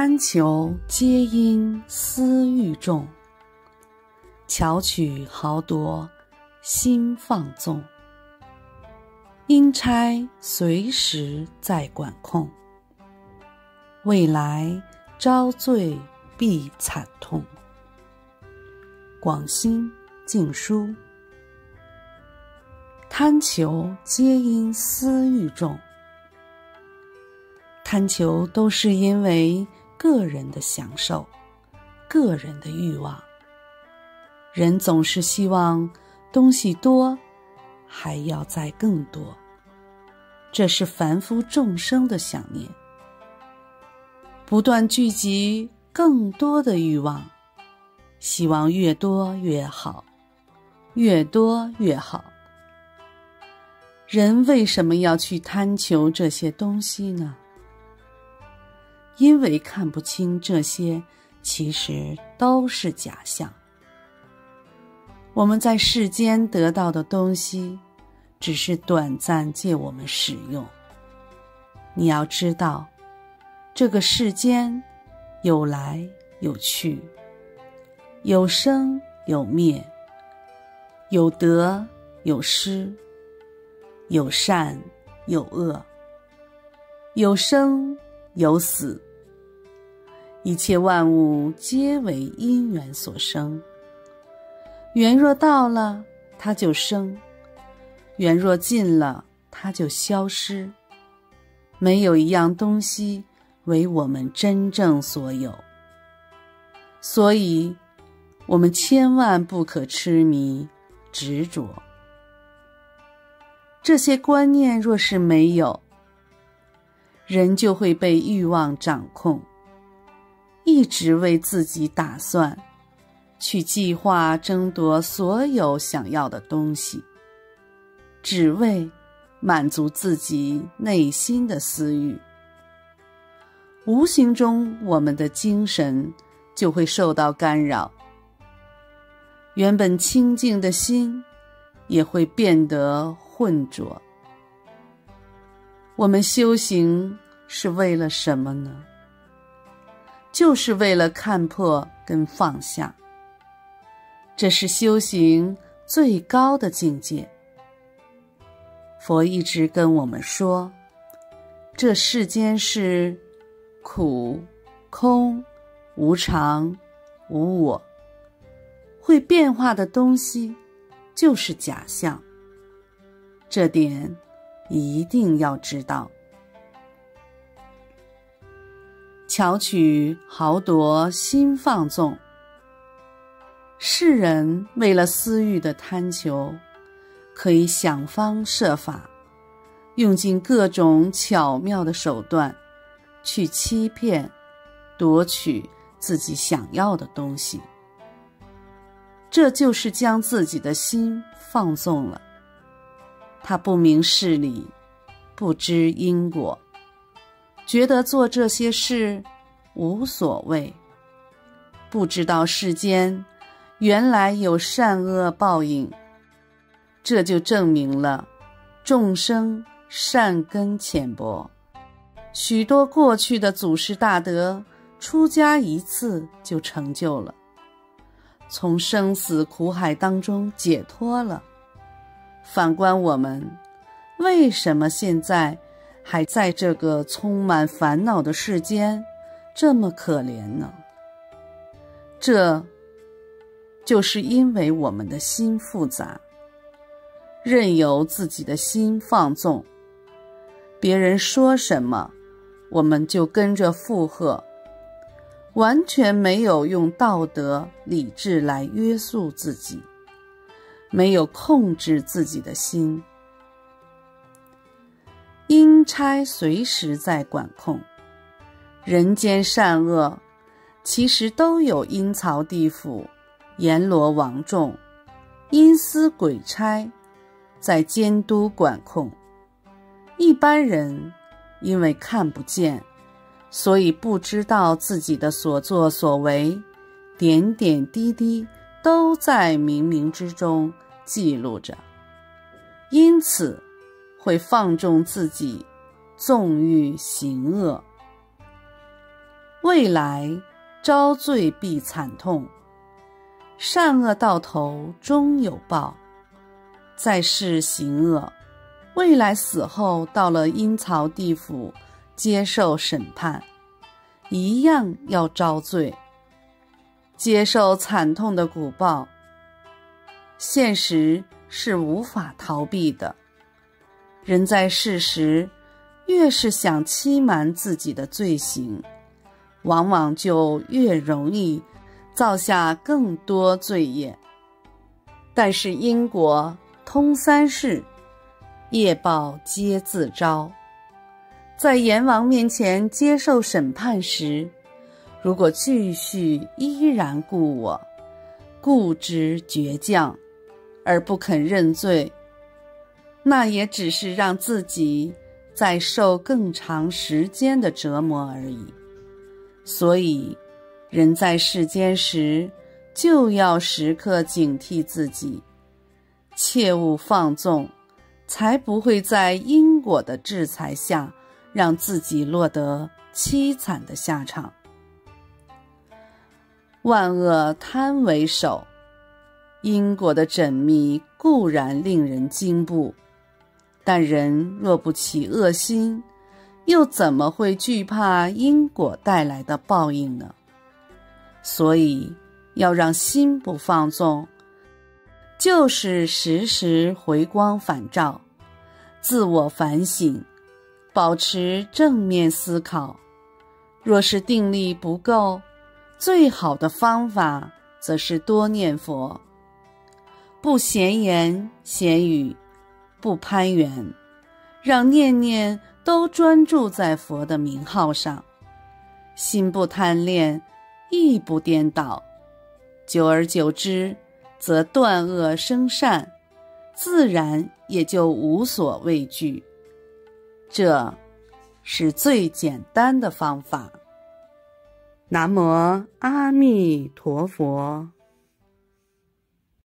贪求皆因私欲重，巧取豪夺心放纵。阴差随时在管控，未来遭罪必惨痛。广心静书。贪求皆因私欲重，贪求都是因为个人的享受，个人的欲望。人总是希望东西多，还要再更多，这是凡夫众生的想念，不断聚集更多的欲望，希望越多越好，越多越好。人为什么要去贪求这些东西呢？因为看不清这些其实都是假象。我们在世间得到的东西，只是短暂借我们使用。你要知道，这个世间有来有去，有生有灭，有得有失，有善有恶，有生有死。一切万物皆为因缘所生，缘若到了，它就生；缘若尽了，它就消失。没有一样东西为我们真正所有，所以我们千万不可痴迷执着。这些观念若是没有，人就会被欲望掌控，一直为自己打算，去计划争夺所有想要的东西，只为满足自己内心的私欲。无形中，我们的精神就会受到干扰，原本清净的心也会变得混浊。我们修行是为了什么呢？就是为了看破跟放下，这是修行最高的境界。佛一直跟我们说，这世间是苦、空、无常、无我，会变化的东西就是假象，这点一定要知道。巧取豪夺心放纵，世人为了私欲的贪求，可以想方设法，用尽各种巧妙的手段去欺骗、夺取自己想要的东西。这就是将自己的心放纵了。他不明事理，不知因果，觉得做这些事无所谓，不知道世间原来有善恶报应。这就证明了众生善根浅薄，许多过去的祖师大德出家一次就成就了，从生死苦海当中解脱了。反观我们，为什么现在还在这个充满烦恼的世间这么可怜呢？这就是因为我们的心复杂，任由自己的心放纵，别人说什么我们就跟着附和，完全没有用道德理智来约束自己，没有控制自己的心。阴差随时在管控，人间善恶其实都有阴曹地府、阎罗王众、阴司鬼差在监督管控。一般人因为看不见，所以不知道自己的所作所为，点点滴滴都在冥冥之中记录着，因此会放纵自己，纵欲行恶。未来遭罪必惨痛。善恶到头终有报，在世行恶，未来死后到了阴曹地府接受审判，一样要遭罪，接受惨痛的果报。现实是无法逃避的。人在世时，越是想欺瞒自己的罪行，往往就越容易造下更多罪业。但是因果通三世，业报皆自招。在阎王面前接受审判时，如果继续依然故我，固执倔强，而不肯认罪，那也只是让自己再受更长时间的折磨而已。所以人在世间时，就要时刻警惕自己，切勿放纵，才不会在因果的制裁下让自己落得凄惨的下场。万恶贪为首，因果的缜密固然令人惊怖，但人若不起恶心，又怎么会惧怕因果带来的报应呢？所以要让心不放纵，就是时时回光返照，自我反省，保持正面思考。若是定力不够，最好的方法则是多念佛，不闲言闲语，不攀缘，让念念都专注在佛的名号上，心不贪恋，意不颠倒，久而久之，则断恶生善，自然也就无所畏惧。这是最简单的方法。南无阿弥陀佛。